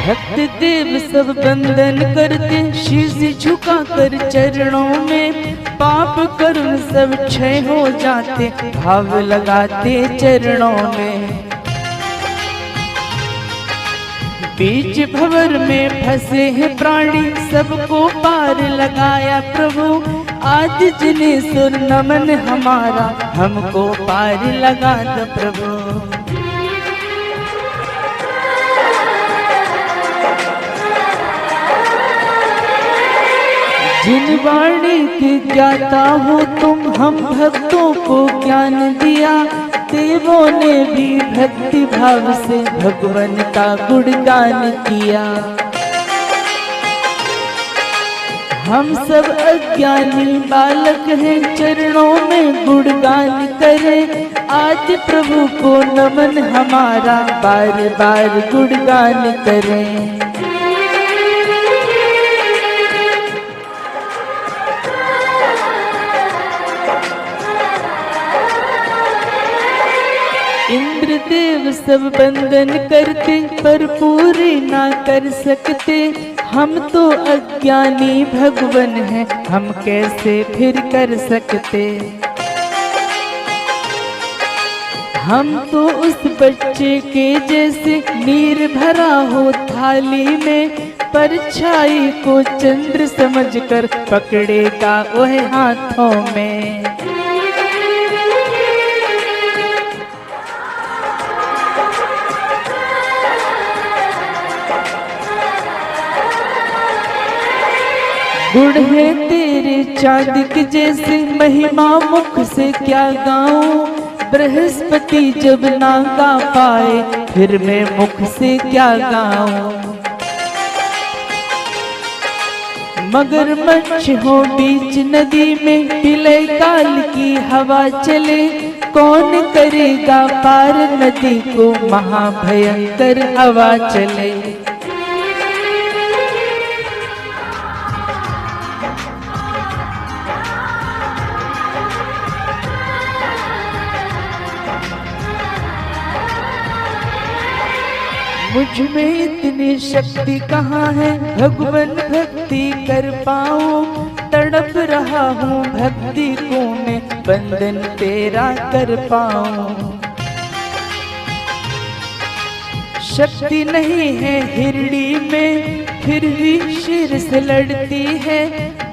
भक्त देव सब बंदन करते, शीश झुका कर चरणों में, पाप कर्म सब क्षय हो जाते, भाव लगाते चरणों में। बीच भंवर में फंसे हैं प्राणी, सबको पार लगाया प्रभु, आज जिन्हें सुर नमन हमारा, हमको पार लगा दो प्रभु। जिन वाणी के ज्ञाता हो तुम, हम भक्तों को ज्ञान दिया, देवों ने भी भक्ति भाव से भगवान का गुणगान किया। हम सब अज्ञानी बालक हैं, चरणों में गुणगान करें, आज प्रभु को नमन हमारा, बार बार गुणगान करें। इंद्रदेव सब बंदन करते, पर पूरे ना कर सकते, हम तो अज्ञानी भगवन हैं, हम कैसे फिर कर सकते। हम तो उस बच्चे के जैसे, नीर भरा हो थाली में, परछाई को चंद्र समझकर पकड़ेगा वह हाथों में। गुण है तेरे चांद के जैसे, महिमा मुख से क्या गाऊं, बृहस्पति जब ना गा पाए, फिर मैं मुख से क्या गाऊं। मगरमच्छ हो बीच नदी में, विलय काल की हवा चले, कौन करेगा पार नदी को, महाभयंकर हवा चले। मुझ में इतनी शक्ति कहाँ है, भगवान भक्ति कर पाऊं, तड़प रहा हूँ भक्ति को मैं, बंधन तेरा कर पाऊं। शक्ति नहीं है हिरड़ी में, फिर भी शेर से लड़ती है,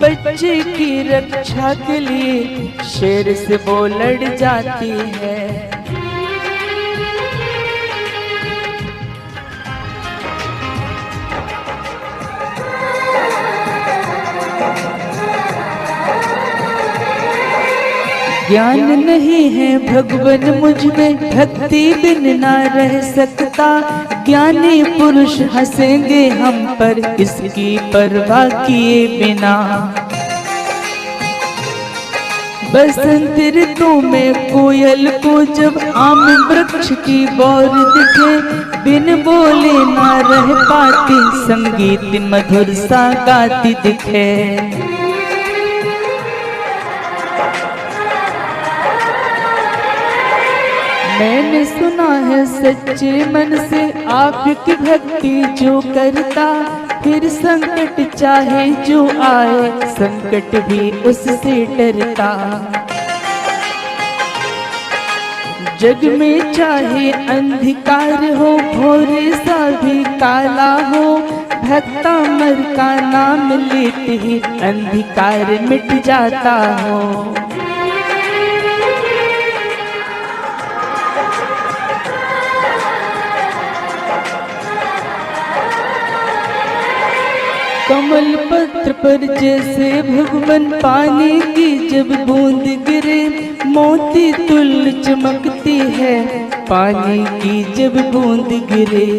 बच्चे की रक्षा के लिए शेर से वो लड़ जाती है। ज्ञान नहीं है भगवान मुझ में, भक्ति बिन ना रह सकता, ज्ञानी पुरुष हंसेंगे हम पर, इसकी परवाह किए बिना। बसंत ऋतु में कोयल को जब आम वृक्ष की बौर दिखे, बिन बोले ना रह पाती, संगीत मधुर सा गाती दिखे। मैंने सुना है सच्चे मन से, आपकी भक्ति जो करता, फिर संकट चाहे जो आए, संकट भी उससे डरता। जग में चाहे अंधकार हो, भोरे सा भी काला हो, भक्ता मर का नाम लेते ही अंधकार मिट जाता हो। कमल पत्र पर जैसे भगवान, पानी की जब बूंद गिरे, मोती तुल्य चमकती है, पानी की जब बूंद गिरे।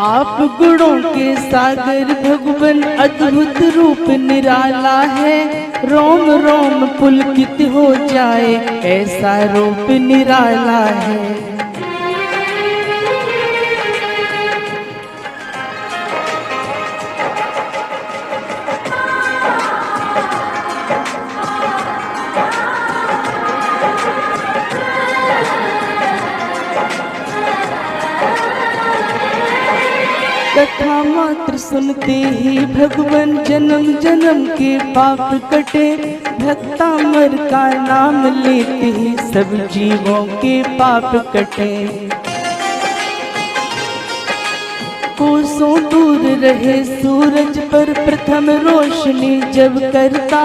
आप गुणों के सागर भगवान, अद्भुत रूप निराला है, रोम रोम पुलकित हो जाए, ऐसा रूप निराला है। कथा मात्र सुनते ही भगवान जन्म जन्म के पाप कटे। भक्तामर का नाम लेते ही सब जीवों के पाप कटे। कोसों दूर रहे सूरज पर प्रथम रोशनी जब करता।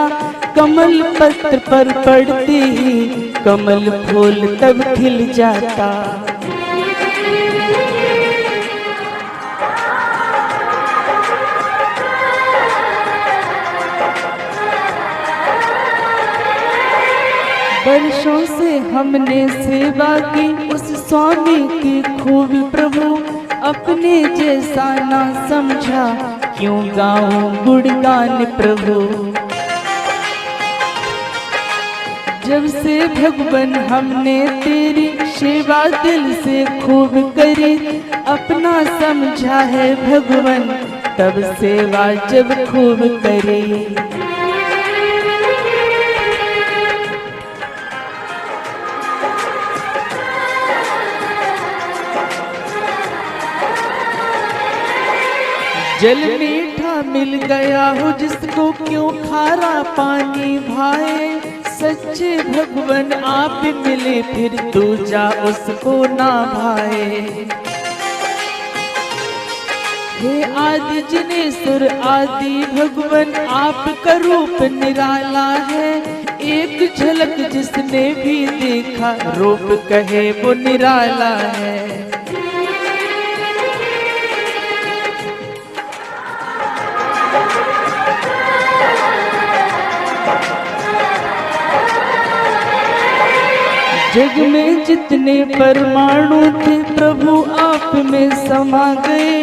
कमल पत्र पर पड़ते ही कमल फूल तब खिल जाता। वर्षों से हमने सेवा की उस स्वामी की खूब प्रभु। अपने जैसा ना समझा क्यों गाऊं गुणगान प्रभु। जब से भगवान हमने तेरी सेवा दिल से खूब करी। अपना समझा है भगवान तब सेवा जब खूब करी। जल मीठा मिल गया हो जिसको क्यों खारा पानी भाए। सच्चे भगवान आप मिले फिर दूजा उसको ना भाए। हे आदि जिनेश्वर आदि भगवान आपका रूप निराला है। एक झलक जिसने भी देखा रूप कहे वो निराला है। जग में जितने परमाणु थे प्रभु आप में समा गए।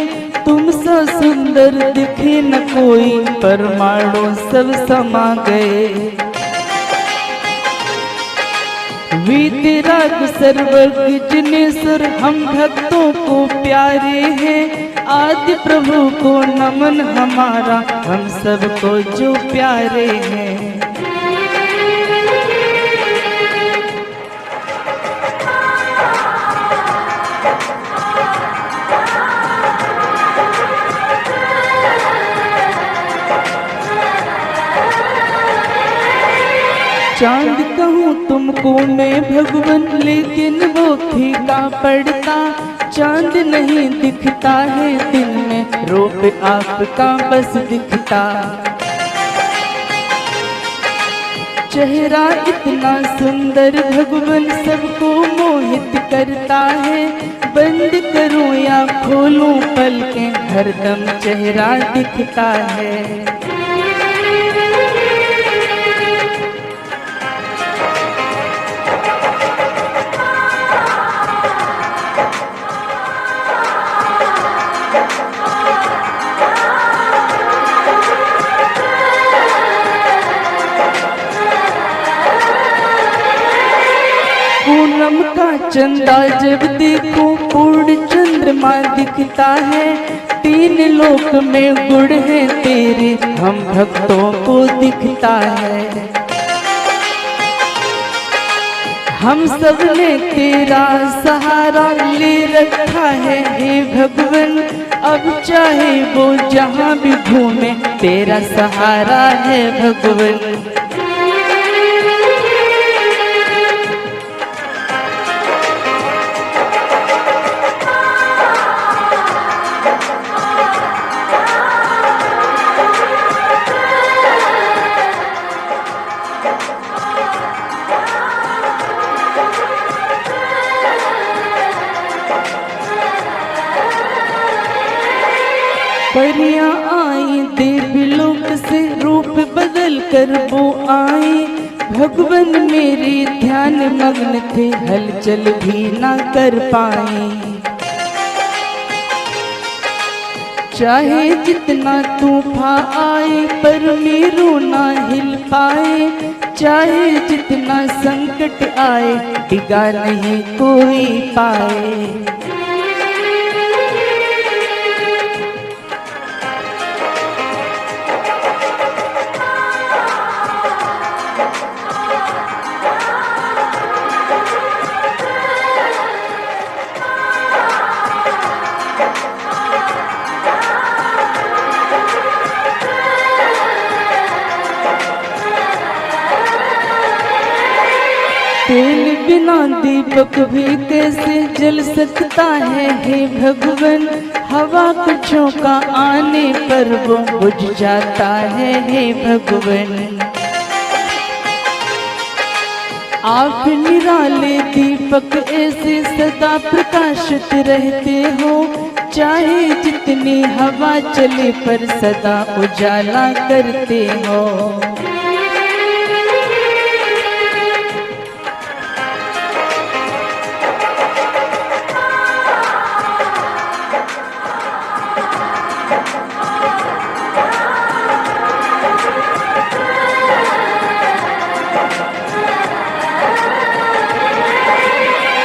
तुम सा सुंदर दिखे न कोई परमाणु सब समा गए। वीतराग सर्वज्ञ जिनेश्वर हम भक्तों को प्यारे हैं। आदि प्रभु को नमन हमारा हम सबको जो प्यारे हैं। चांद कहूँ तुमको मैं भगवान लेकिन वो फीका पड़ता। चांद नहीं दिखता है दिन में रूप आपका बस दिखता। चेहरा इतना सुंदर भगवान सबको मोहित करता है। बंद करूं या खोलूं पलकें हरदम चेहरा दिखता है। पूनम का चंदा जब देखो पूर्ण चंद्रमा दिखता है। तीन लोक में गुण है तेरे हम भक्तों को दिखता है। हम सब ने तेरा सहारा ले रखा है हे भगवान। अब चाहे वो जहाँ भी घूमे तेरा सहारा है भगवान। परियां आई देवलोक से रूप बदल कर वो आई। भगवान मेरे ध्यान मग्न थे हलचल भी ना कर पाए। चाहे जितना तूफान आए पर मेरो ना हिल पाए। चाहे जितना संकट आए डिगा नहीं कोई पाए। दीपक भी कैसे जल सकता है हे भगवन, हवा का झोंका आने पर वो बुझ जाता है हे भगवन। आप निराले दीपक ऐसे सदा प्रकाशित रहते हो, चाहे जितनी हवा चले पर सदा उजाला करते हो।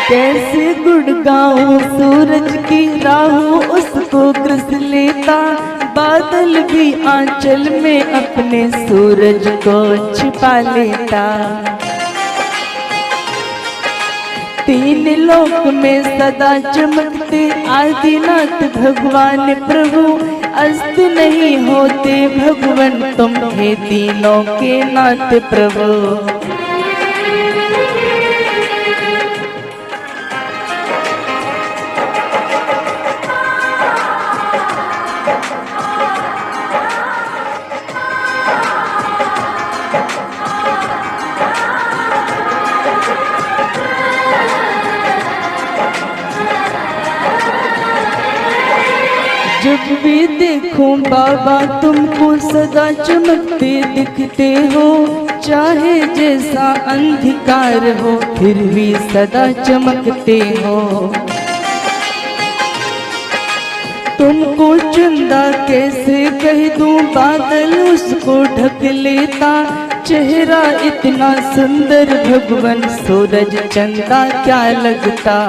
कैसे गुण गाऊं सूरज की राहों उसको ग्रस लेता, बादल भी आंचल में अपने सूरज को छिपा लेता। तीन लोक में सदा चमकते आदिनाथ भगवान प्रभु, अस्त नहीं होते भगवन तुम हे तीनों के नाथ प्रभु। जब भी देखूं बाबा तुमको सदा चमकते दिखते हो, चाहे जैसा अंधकार हो फिर भी सदा चमकते हो। तुमको चंदा कैसे कह दूं, बादल उसको ढक लेता, चेहरा इतना सुंदर भगवन सूरज चंदा क्या लगता।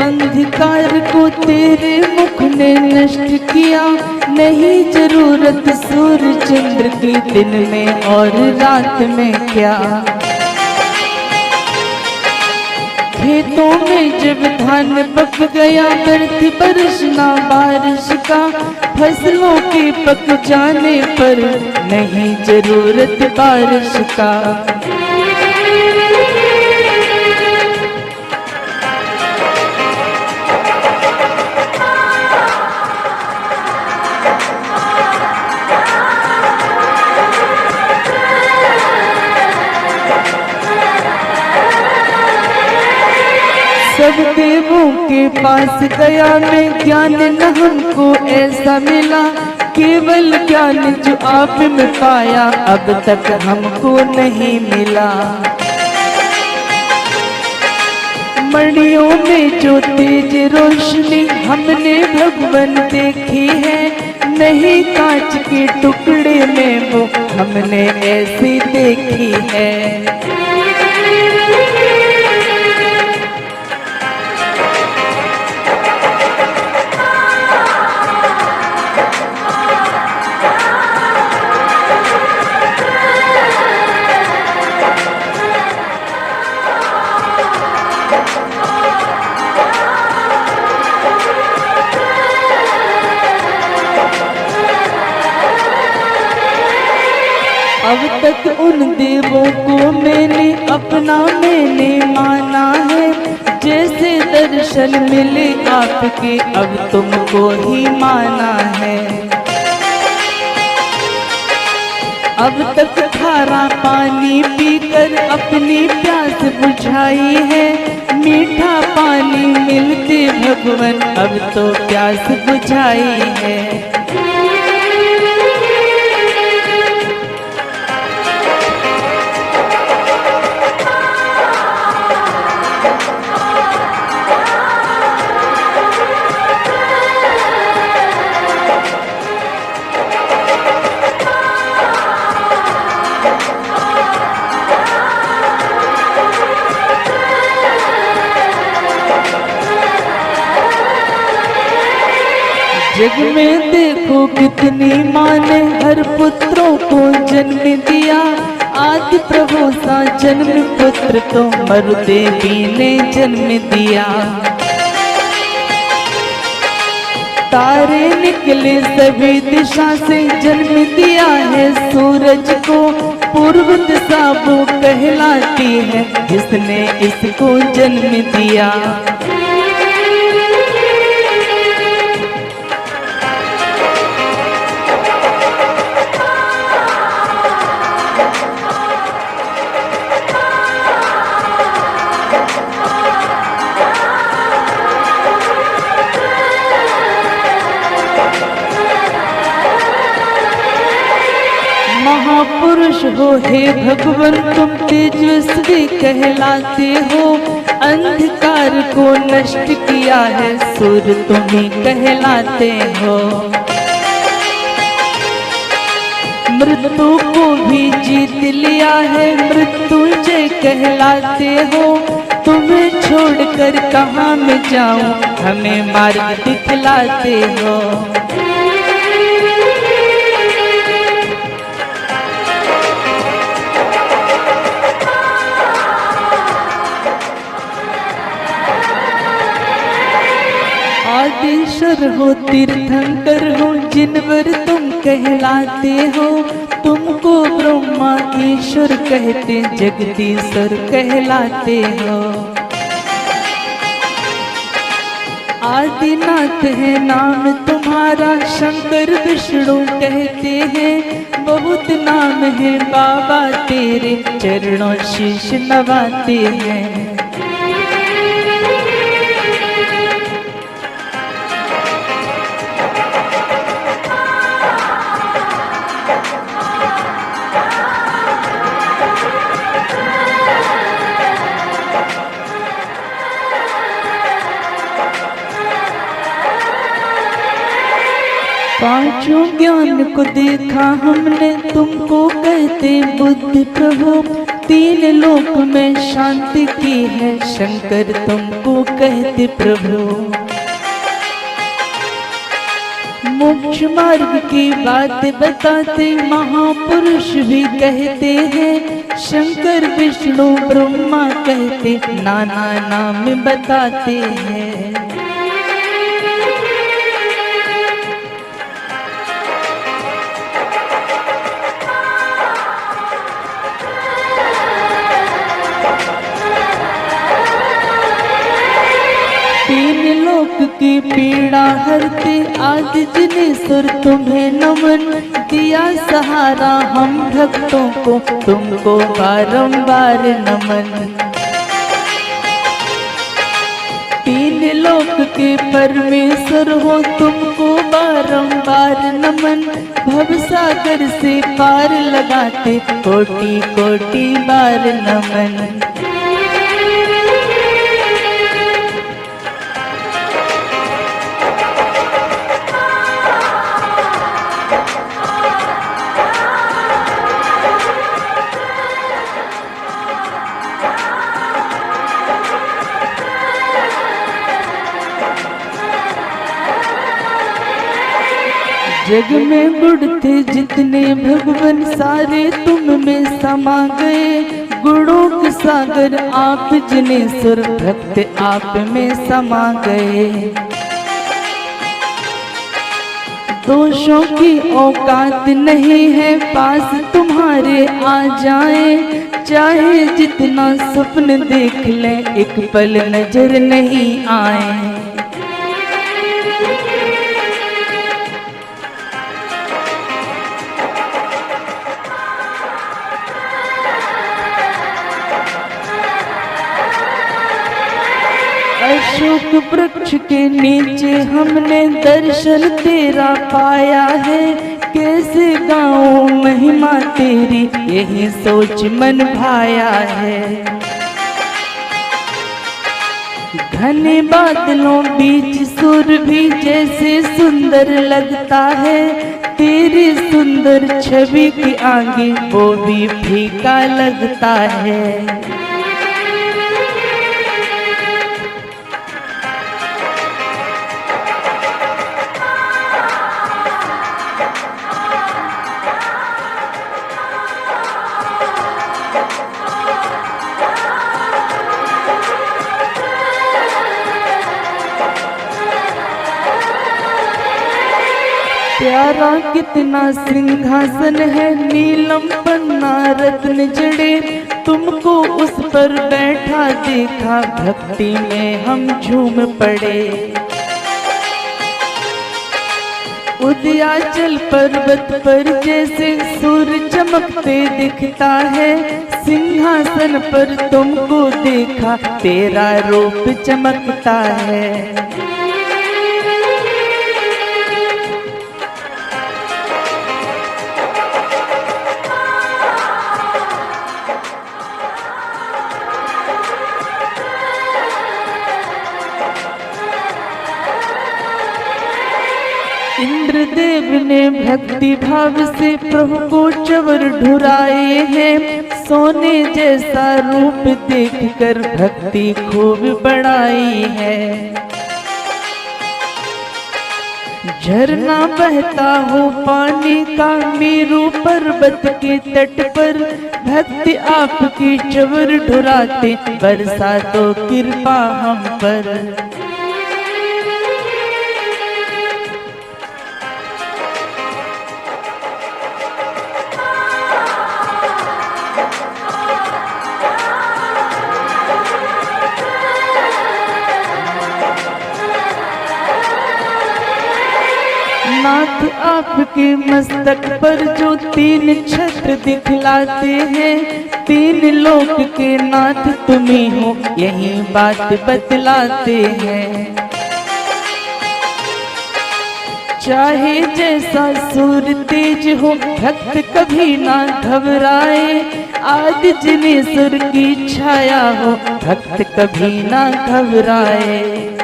अंधकार को तेरे मुख ने नष्ट किया, नहीं जरूरत सूर्य चंद्र की दिन में और रात में क्या। खेतों में जब धान पक गया, व्यर्थ बरसना बारिश का, फसलों के पक जाने पर नहीं जरूरत बारिश का। सब देवों के पास गया मैं, ज्ञान न हमको ऐसा मिला, केवल ज्ञान जो आप में पाया अब तक हमको नहीं मिला। मणियों में जो तेज रोशनी हमने भगवन देखी है, नहीं कांच के टुकड़े में वो हमने ऐसी देखी है। अब तक उन देवों को मैंने माना है, जैसे दर्शन मिले आपके अब तुमको ही माना है। अब तक खारा पानी पीकर अपनी प्यास बुझाई है, मीठा पानी मिलते भगवन अब तो प्यास बुझाई है। जग में देखो कितनी माँ ने हर पुत्रों को जन्म दिया, आदि प्रभु सा जन्म पुत्र तो मरु देवी ने जन्म दिया। तारे निकले सभी दिशा से जन्म दिया है सूरज को, पूर्व दिशा वो कहलाती है जिसने इसको जन्म दिया। महापुरुष हो हे भगवान तुम तेजस्वी कहलाते हो, अंधकार को नष्ट किया है सूर्य तुम ही कहलाते हो। मृत्यु को भी जीत लिया है मृत्युंजय कहलाते हो, तुम्हें छोड़कर कहाँ मैं जाऊँ हमें मार्ग दिखलाते हो। आदिश्वर हो तीर्थंकर हो जिनवर तुम कहलाते हो, तुमको ब्रह्मा ईश्वर कहते जगदीश्वर कहलाते हो। आदिनाथ है नाम तुम्हारा शंकर विष्णु कहते हैं, बहुत नाम है बाबा तेरे चरणों शीश नवाते हैं। पांचों ज्ञान को देखा हमने तुमको कहते बुद्धि प्रभु, तीन लोक में शांति की है शंकर तुमको कहते प्रभु। मोक्ष मार्ग की बात बताते महापुरुष भी कहते हैं, शंकर विष्णु ब्रह्मा कहते नाना नाम बताते हैं। तीन लोक की पीड़ा हरते आदि जिनेश्वर तुम्हें नमन, दिया सहारा हम भक्तों को तुमको बारंबार नमन। तीन लोक के परमेश्वर हो तुमको बारंबार नमन, भवसागर से पार लगाते कोटि कोटि बार नमन। जग में बुढ़ते जितने भगवान सारे तुम में समा गए, गुणों के सागर आप जिनेश्वर भक्त आप में समा गए। दोषों की औकात नहीं है पास तुम्हारे आ जाए, चाहे जितना स्वप्न देख ले एक पल नजर नहीं आए। अशोक वृक्ष के नीचे हमने दर्शन तेरा पाया है, कैसे गाऊं महिमा तेरी यही सोच मन भाया है। घने बादलों बीच सुर भी जैसे सुंदर लगता है, तेरी सुंदर छवि के आगे वो भी फीका लगता है। प्यारा कितना सिंहासन है, नीलम पन्ना रत्न जड़े, तुमको उस पर बैठा देखा, भक्ति में हम झूम पड़े। उदयाचल पर्वत पर जैसे सूर्य चमकते दिखता है, सिंहासन पर तुमको देखा, तेरा रूप चमकता है। इंद्रदेव ने भक्ति भाव से प्रभु को चवर ढुराए हैं, सोने जैसा रूप देखकर भक्ति खूब बढ़ाई है। झरना बहता हो पानी का मेरू पर्वत के तट पर, भक्ति आपकी चवर ढुराते, बरसा तो कृपा हम पर। नाथ आपके मस्तक पर जो तीन छत्र दिखलाते हैं, तीन लोक के नाथ तुम्ही हो, यही बात बतलाते हैं। चाहे जैसा सूर्य तेज हो, भक्त कभी ना घबराए, आदि जिनेश्वर की छाया हो, भक्त कभी ना घबराए।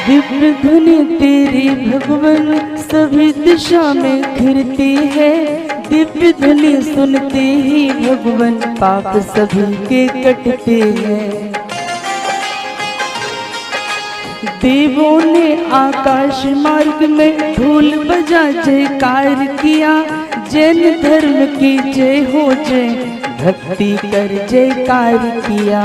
दिव्य धुनी तेरी भगवन सभी दिशा में घिरती है, दिव्य धुनी सुनते ही भगवन पाप सभी के कटते हैं। देवों ने आकाश मार्ग में ढोल बजा जयकार किया, जैन धर्म की जय हो जय, भक्ति कर जयकार किया।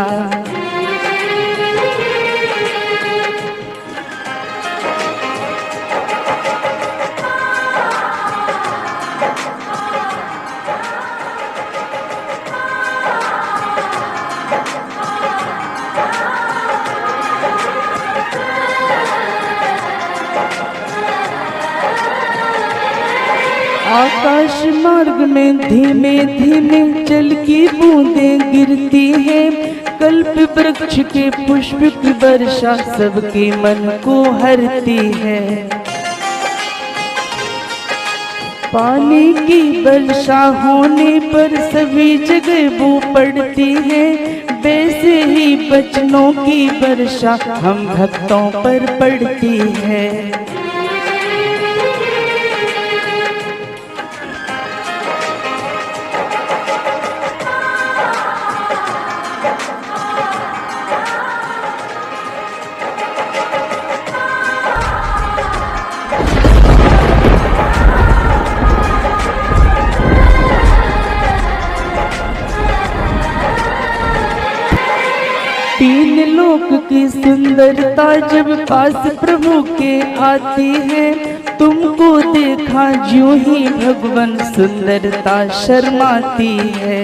आकाश मार्ग में धीमे धीमे जल की बूंदें गिरती हैं, कल्प वृक्ष के पुष्प की वर्षा सबके मन को हरती है। पानी की वर्षा होने पर सभी जगह वो पड़ती है, वैसे ही बचनों की वर्षा हम भक्तों पर पड़ती है। तीन लोक की सुंदरता जब पास प्रभु के आती है, तुमको देखा ज्यों ही भगवन सुंदरता शर्माती है।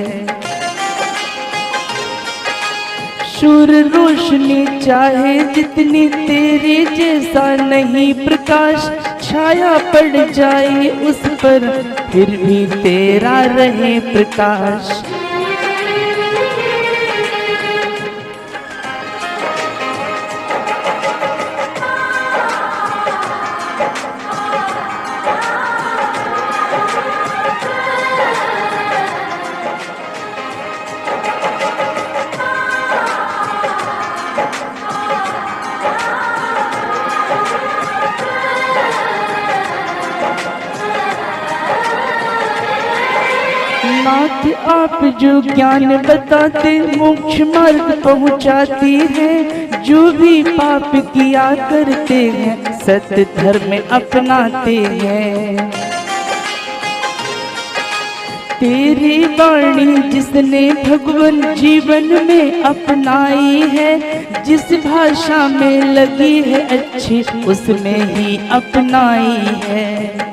शूर रोशनी चाहे जितनी तेरे जैसा नहीं प्रकाश, छाया पड़ जाए उस पर फिर भी तेरा रहे प्रकाश। नाथ नाथ आप जो ज्ञान बताते मोक्ष मार्ग पहुँचाती है। जो भी पाप किया करते हैं सत्य धर्म अपनाते हैं। तेरी वाणी जिसने भगवान जीवन में अपनाई है, जिस भाषा में लगी है अच्छी उसमें ही अपनाई है।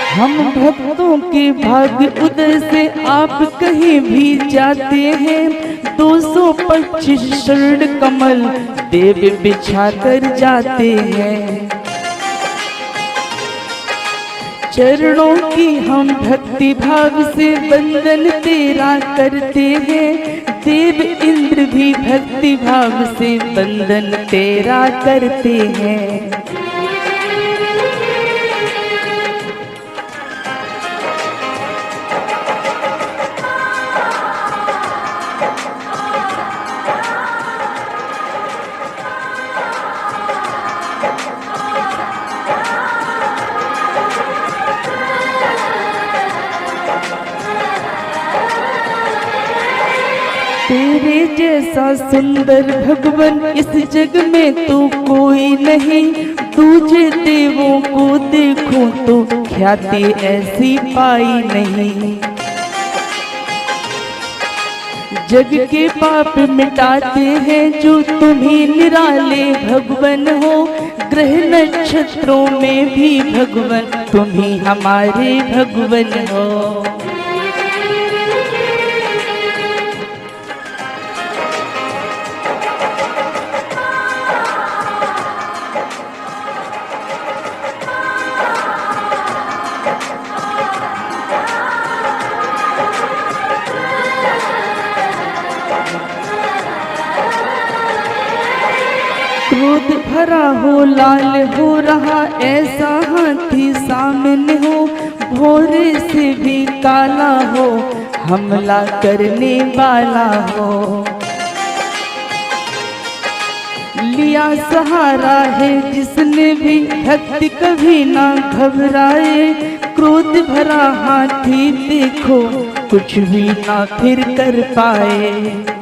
हम भक्तों के भाग्य उदय से आप कहीं भी जाते हैं। 225 शरण कमल देव बिछा कर जाते हैं। चरणों की हम भक्ति भाव से वंदन तेरा करते हैं। देव इंद्र भी भक्ति भाव से वंदन तेरा करते हैं। तेरे जैसा सुंदर भगवान इस जग में तो कोई नहीं। तुझे देवों को देखूं तो ख्याति ऐसी पाई नहीं। जग के पाप मिटाते हैं जो तुम्ही निराले भगवान हो। ग्रह नक्षत्रों में भी भगवान तुम्ही हमारे भगवान हो। क्रोध भरा हो लाल हो रहा ऐसा हाथी सामने हो। भोरे से भी काला हो हमला करने वाला हो। लिया सहारा है जिसने भी भक्ति कभी ना घबराए। क्रोध भरा हाथी देखो कुछ भी ना फिर कर पाए।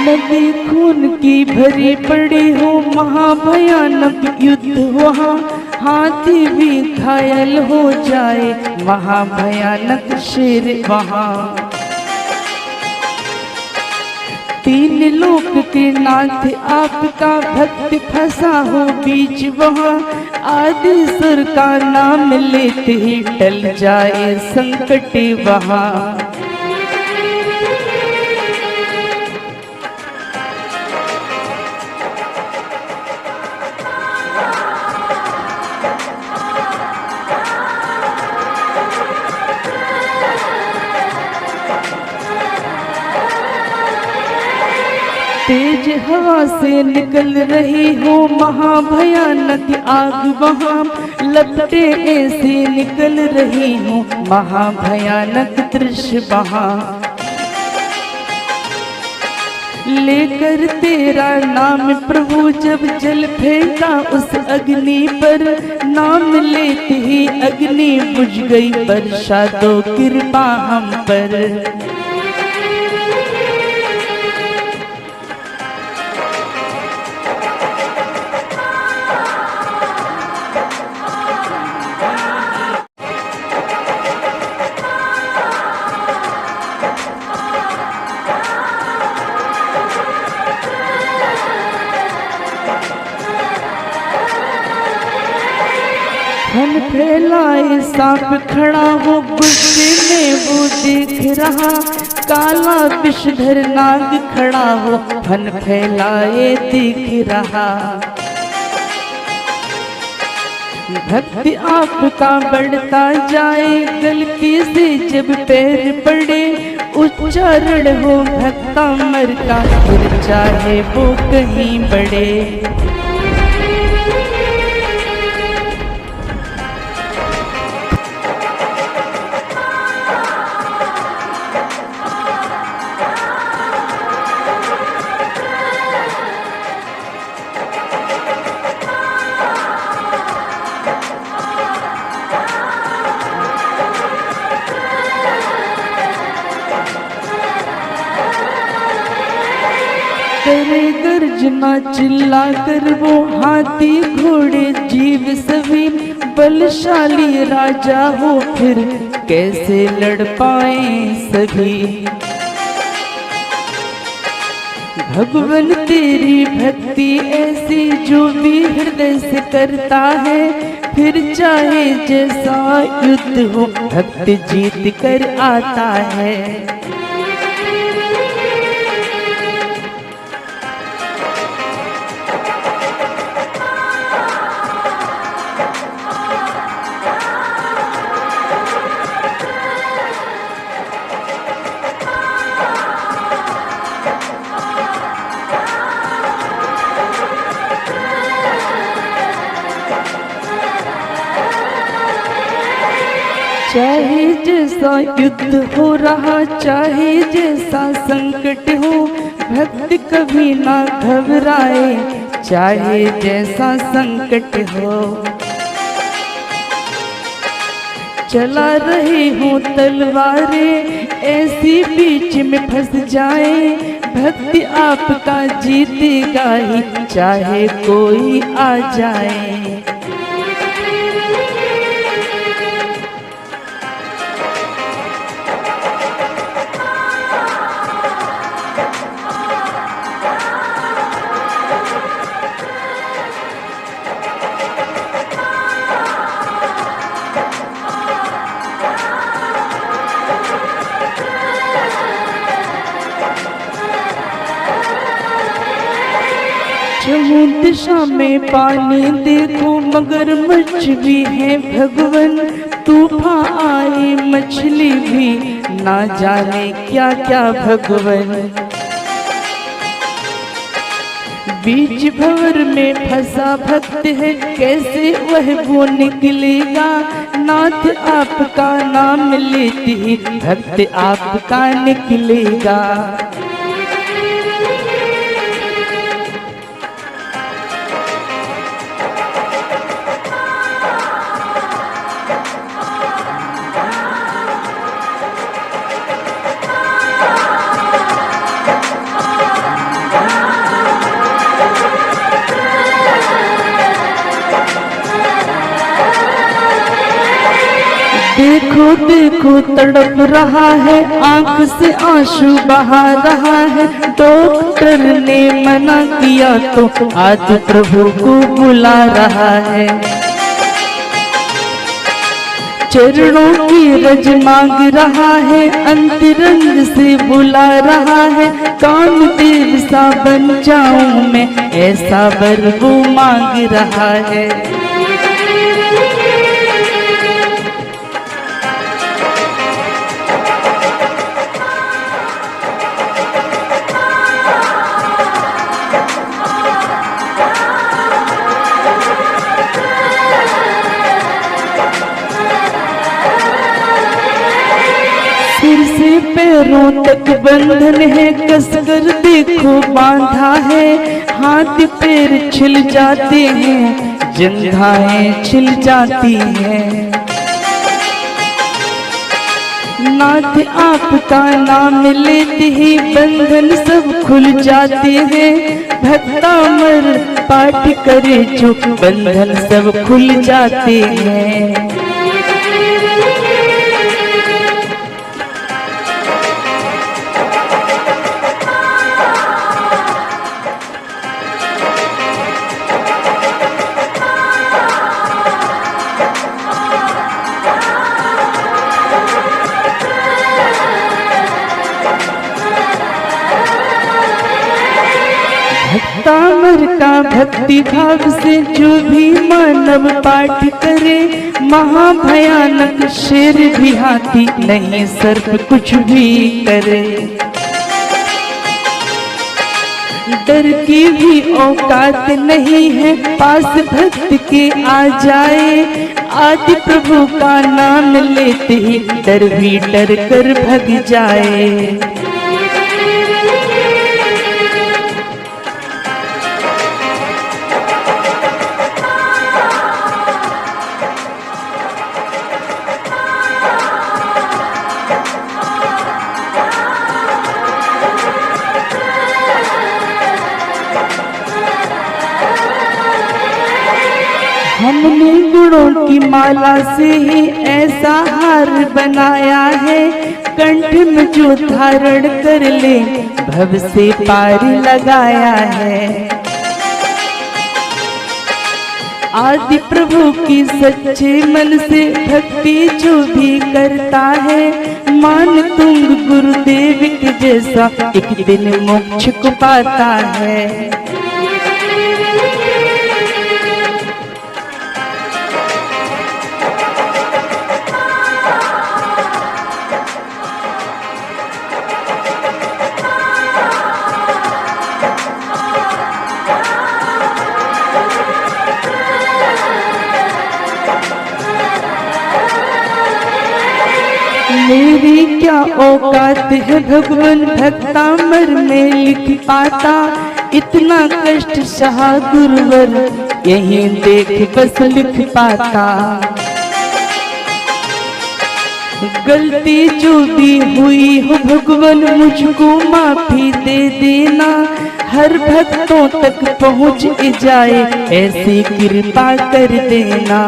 नदी खून की भरी पड़ी हो महाभयानक युद्ध वहाँ। हाथी भी घायल हो जाए महाभयानक शेर वहाँ। तीन लोक के नाथ आपका भक्त फंसा हो बीच वहाँ। आदि सुर का नाम लेते ही टल जाए संकट वहाँ। तेज हवा से निकल रही हो महाभयानक आग वहाँ। लपटे ऐसे निकल रही हो महाभयानक दृश्य वहाँ। लेकर तेरा नाम प्रभु जब जल फेंका उस अग्नि पर। नाम लेते ही अग्नि बुझ गई वर्षा दो कृपा हम पर। खन फैलाए सांप खड़ा हो, गुस्से में वो देख रहा, काला विषधर नाग खड़ा हो, फन फैलाए दिख रहा। भक्ति आपका बढ़ता जाए, गलती से जब पैर पड़े, उच्चारण हो भक्तामर का, फिर चाहे वो कहीं बढ़े। करे गर्जना चिल्ला कर वो, हाथी घोड़े जीव सभी, बलशाली राजा हो, फिर कैसे लड़ पाए सभी। भगवान तेरी भक्ति ऐसी, जो भी हृदय से करता है, फिर चाहे जैसा युद्ध हो, भक्त जीत कर आता है। चाहे जैसा युद्ध हो रहा, चाहे जैसा संकट हो, भक्त कभी ना घबराए, चाहे जैसा संकट हो। चला रहे हो तलवारें, ऐसी बीच में फंस जाए, भक्ति आपका जीतेगा ही, चाहे कोई आ जाए। चहुं दिशा में पानी देखो, मगरमच्छ भी है भगवन, तूफान आए मछली भी, ना जाने क्या क्या भगवन। बीच भंवर में फंसा भक्त है, कैसे वह वो निकलेगा, नाथ आपका नाम लेते ही, भक्त आपका निकलेगा। देखो देखो तड़प रहा है, आंख से आंसू बहा रहा है, डॉक्टर ने मना किया तो आज प्रभु को बुला रहा है। चरणों की रज मांग रहा है, अंतरंग से बुला रहा है, कामदेव सा बन जाऊं मैं, ऐसा वर वो मांग रहा है। सिर से पैरों तक बंधन है, कसकर देखो बांधा है, हाथ पैर छिल जाते हैं, जंघाएं छिल जाती हैं। नाथ आपका नाम लेते ही बंधन सब खुल जाते हैं, भक्तामर पाठ करे जो बंधन सब खुल जाते हैं। भक्तामर का भक्ति भाव से जो भी मानव पाठ करे, महाभयानक शेर भी हाथी नहीं सर्प कुछ भी करे। डर की भी औकात नहीं है, पास भक्त के आ जाए। आदि प्रभु का नाम लेते ही डर भी डर कर भग जाए। हमने गुणों की माला से ही ऐसा हार बनाया है, कंठ में जो धारण कर ले भव से पार लगाया है। आदि प्रभु की सच्चे मन से भक्ति जो भी करता है, मान तुंग गुरुदेव के जैसा एक दिन मोक्ष को पाता है। मेरी क्या औकात है भगवान भक्तामर में लिख पाता, इतना कष्ट सहा गुरुवर यहीं देख बस लिख पाता। गलती जो भी हुई हो भगवान मुझको माफी दे देना, हर भक्तों तक पहुँच जाए ऐसी कृपा कर देना।